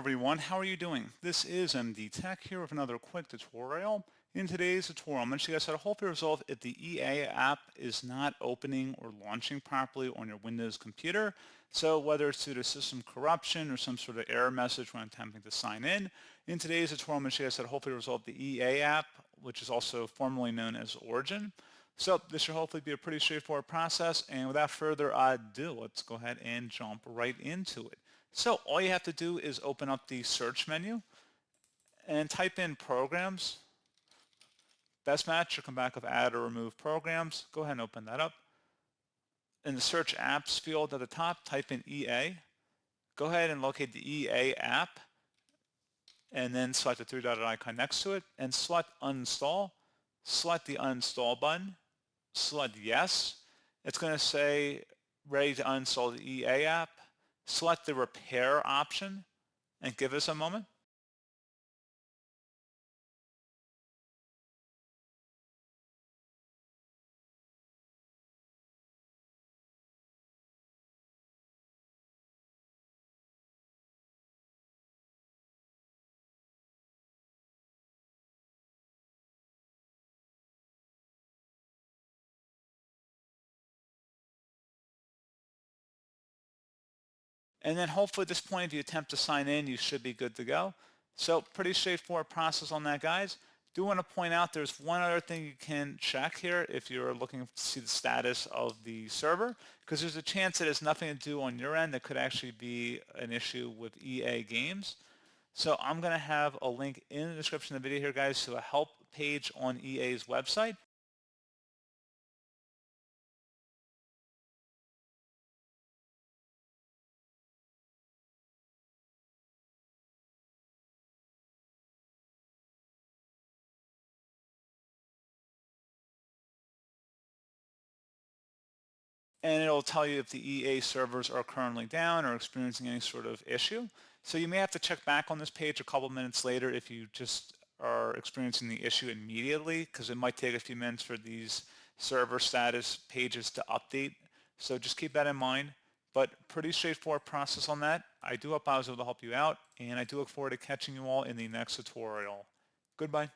everyone, how are you doing? This is MD Tech here with another quick tutorial. In today's tutorial, I'm going to show you guys how to hopefully resolve if the EA app is not opening or launching properly on your Windows computer. So whether it's due to system corruption or some sort of error message when attempting to sign in today's tutorial, I'm going to show you guys how to hopefully resolve the EA app, which is also formerly known as Origin. So this should hopefully be a pretty straightforward process, and without further ado, let's go ahead and jump right into it. So all you have to do is open up the search menu and type in programs. Best match will come back with add or remove programs. Go ahead and open that up. In the search apps field at the top, type in EA. Go ahead and locate the EA app and then select the three-dotted icon next to it and select uninstall. Select the uninstall button. Select yes. It's going to say ready to uninstall the EA app. Select the repair option and give us a moment. And then hopefully at this point, if you attempt to sign in, you should be good to go. So pretty straightforward process on that, guys. Do want to point out there's one other thing you can check here if you're looking to see the status of the server, because there's a chance that it's nothing to do on your end. That could actually be an issue with EA games. So I'm going to have a link in the description of the video here, guys, to a help page on EA's website. And it'll tell you if the EA servers are currently down or experiencing any sort of issue. So you may have to check back on this page a couple minutes later if you just are experiencing the issue immediately, because it might take a few minutes for these server status pages to update. So just keep that in mind. But pretty straightforward process on that. I do hope I was able to help you out, and I do look forward to catching you all in the next tutorial. Goodbye.